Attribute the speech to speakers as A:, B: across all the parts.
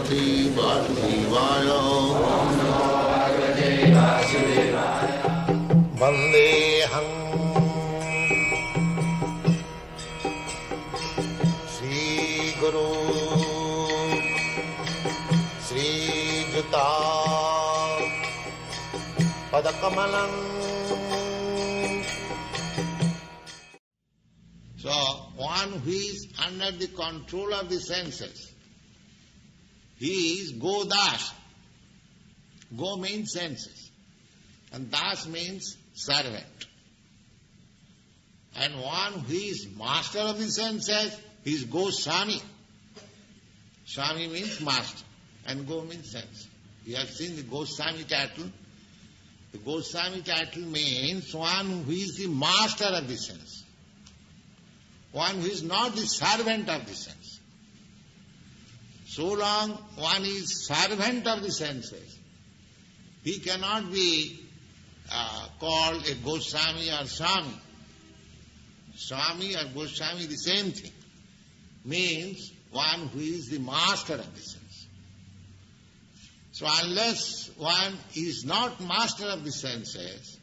A: Bhagavate Vasudevaya. Vandeham Sri Guru Sri Juta Padakamalam. So, one who is under the control of the senses, he is Godas. Go means senses, and Das means servant. And one who is master of the senses, he is Goswami. Swami means master, and Go means sense. You have seen the Goswami title. The Goswami title means one who is the master of the sense. One who is not the servant of the sense. So long one is servant of the senses, he cannot be called a Goswami or Swami. Swami or Goswami, the same thing. Means one who is the master of the sense. So unless one is not master of the senses,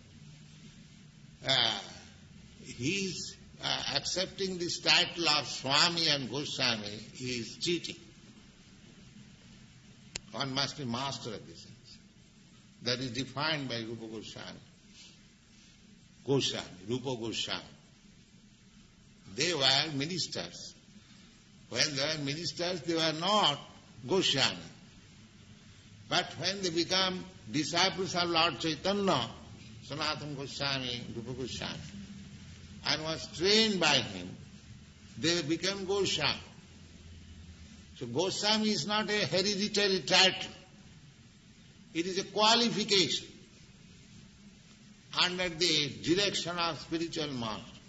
A: he is accepting this title of Swami and Goswami is cheating. One must be master of the sense. That is defined by Rupa Goswami. Rupa Goswami. They were ministers. When they were ministers, they were not Goswami. But when they become disciples of Lord Chaitanya, Sanatana Goswami, Rupa Goswami, and was trained by him, they became Goswami. So Goswami is not a hereditary title. It is a qualification under the direction of spiritual master.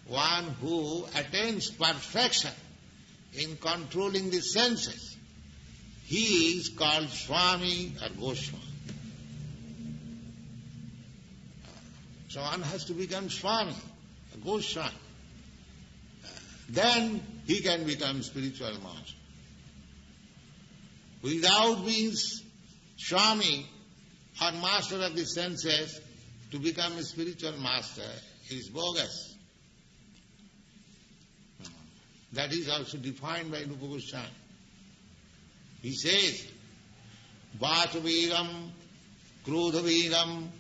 A: One who attains perfection in controlling the senses, he is called Swami or Goswami. So one has to become Swami, a Goswami. Then he can become spiritual master. Without being Swami or master of the senses, to become a spiritual master is bogus. That is also defined by Rupa Goswami. He says, Vacha Vegam, Krodha Vegam,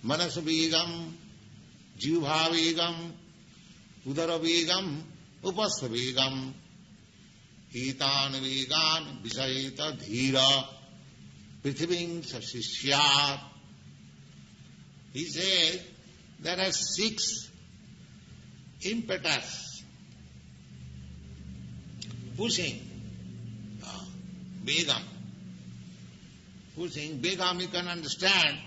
A: Manasa Vegam, Jivha Vegam, Udara Vegam, Upastha Vegam, Etan Vegan, Visayeta Dhira, Prithiving Sasishyat. He says there are 6 impetus pushing Begam. Pushing Begam, you can understand,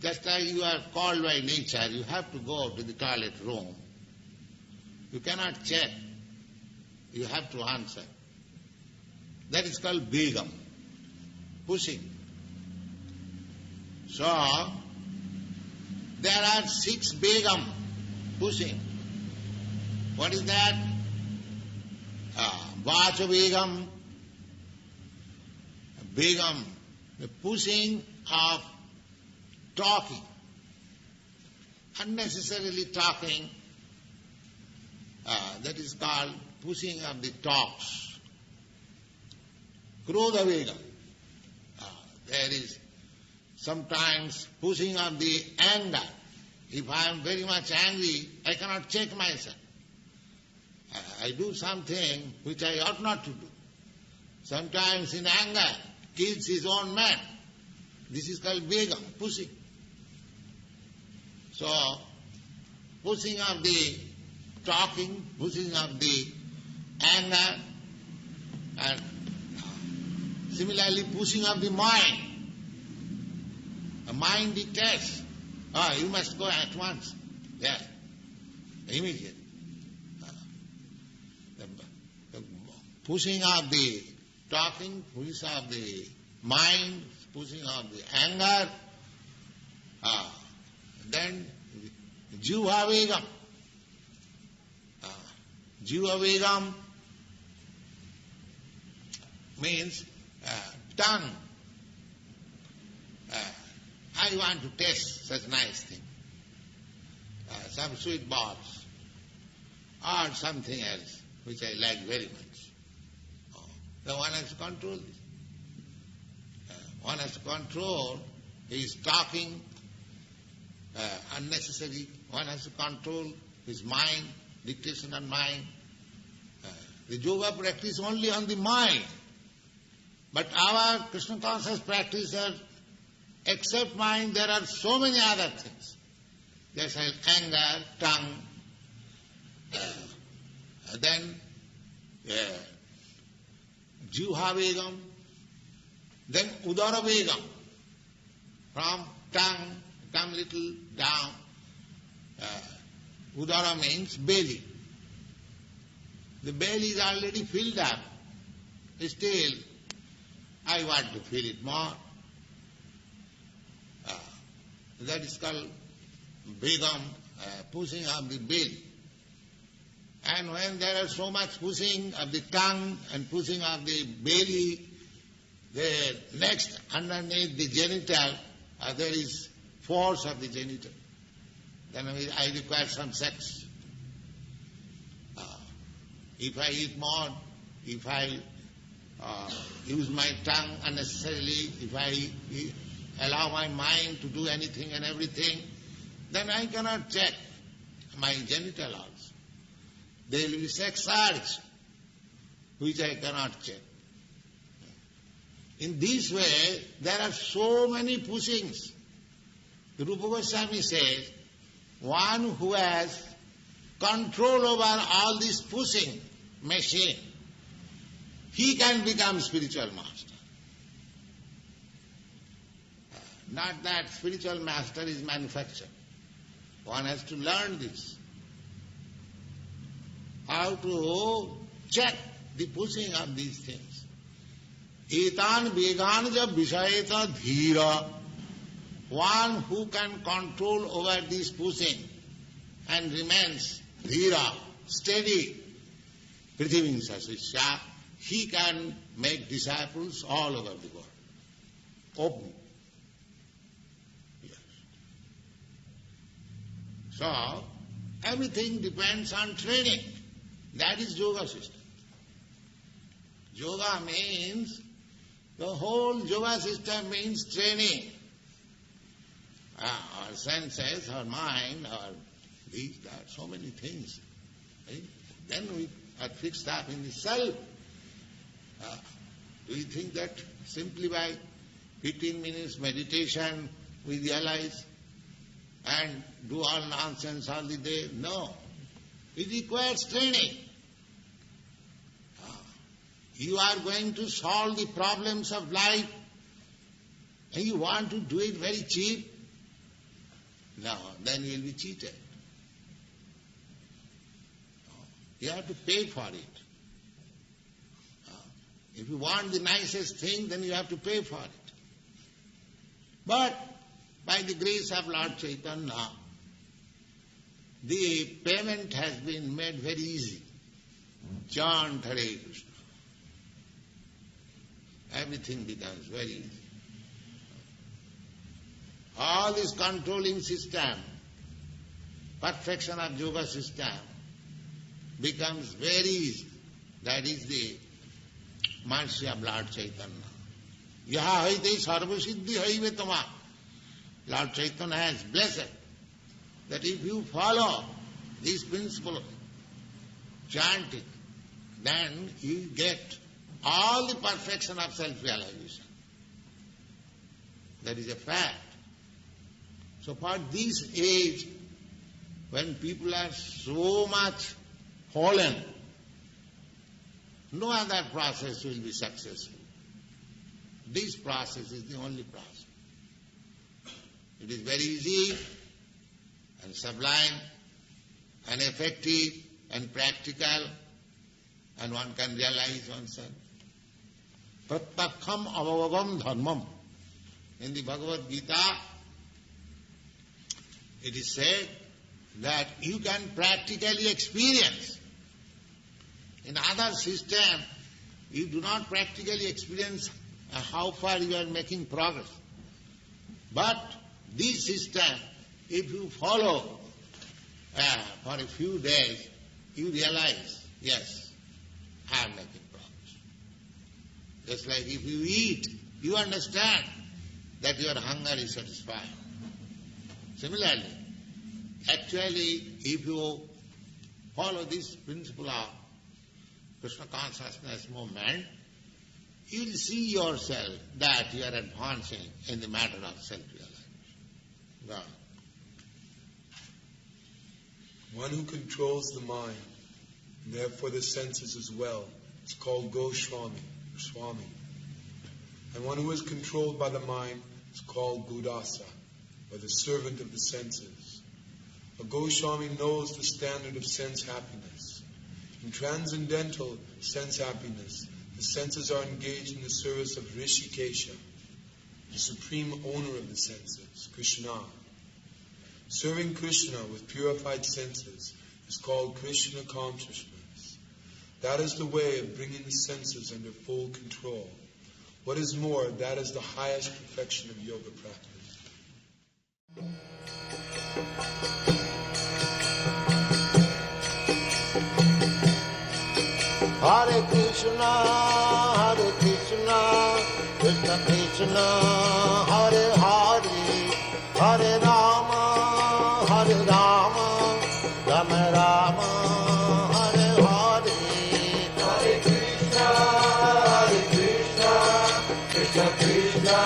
A: just as you are called by nature, you have to go to the toilet room. You cannot check. You have to answer. That is called Begam, pushing. So, there are 6 Begam pushing. What is that? Vacha Begam. Begam, the pushing of talking. Unnecessarily talking, that is called pushing of the talks. Krodha Vega, there is sometimes pushing of the anger. If I am very much angry, I cannot check myself. I do something which I ought not to do. Sometimes in anger, kills his own man. This is called Begam, pushing. So, pushing of the talking, pushing of the anger, and similarly pushing of the mind. The mind dictates, you must go at once. Yes, immediately. The pushing of the talking, pushing of the mind, pushing of the anger, then Jiva Vegam. Jiva Vegam, means tongue. I want to taste such nice thing. Some sweet balls or something else which I like very much. Then one has to control this. One has to control his talking unnecessary. One has to control his mind, dictation on mind. The yoga practice only on the mind. But our Krishna conscious practitioners, except mind, there are so many other things. There's anger, tongue, then Jivha Vegam, then Udara Vegam. From tongue, come little down. Udara means belly. The belly is already filled up. Still, I want to fill it more. That is called Begam, pushing of the belly. And when there is so much pushing of the tongue and pushing of the belly, the next underneath the genital, there is force of the genital. Then I require some sex. If I eat more, if I use my tongue unnecessarily, if I allow my mind to do anything and everything, then I cannot check my genital also. There will be sex urge, which I cannot check. In this way, there are so many pushings. Rupa Goswami says, one who has control over all this pushing machine, he can become spiritual master. Not that spiritual master is manufactured. One has to learn this. How to check the pushing of these things. Etan vegan ja vishayeta dhira. One who can control over this pushing and remains dhira, steady, prithivim sasisya, he can make disciples all over the world. Open. Yes. So, everything depends on training. That is yoga system. Yoga means, the whole yoga system means training. Our senses, our mind, our these, that, so many things. Right? Then we are fixed up in the self. Do you think that simply by 15 minutes meditation we realize and do all nonsense all the day? No. It requires training. You are going to solve the problems of life and you want to do it very cheap? No, then you will be cheated. You have to pay for it. If you want the nicest thing, then you have to pay for it. But by the grace of Lord Chaitanya, the payment has been made very easy. Chant Hare Krishna. Everything becomes very easy. All this controlling system, perfection of yoga system, becomes very easy. That is the mercy of Lord Chaitanya. Yaha haite sarvasiddhi haive tama. Lord Chaitanya has blessed that if you follow this principle, chanting, then you get all the perfection of self-realization. That is a fact. So for this age, when people are so much fallen, no other process will be successful. This process is the only process. It is very easy and sublime and effective and practical, and one can realize oneself. Prattakham avavagam dharmam. In the Bhagavad-gita, it is said that you can practically experience. In other system, you do not practically experience how far you are making progress. But this system, if you follow for a few days, you realize, yes, I am making progress. Just like if you eat, you understand that your hunger is satisfied. Similarly, actually, if you follow this principle of Krishna consciousness movement, you will see yourself that you are advancing in the matter of self-realization. Go on.
B: One who controls the mind, and therefore the senses as well, is called Goswami, or Swami. And one who is controlled by the mind is called Budasa, or the servant of the senses. A Goswami knows the standard of sense happiness. In transcendental sense happiness, the senses are engaged in the service of Rishikesha, the supreme owner of the senses, Krishna. Serving Krishna with purified senses is called Krishna consciousness. That is the way of bringing the senses under full control. What is more, that is the highest perfection of yoga practice.
A: Hare Krishna, Krishna Krishna, Hare Hare, Hare Rama, Rama Rama, Hare Hare. Hare Krishna, Krishna Krishna,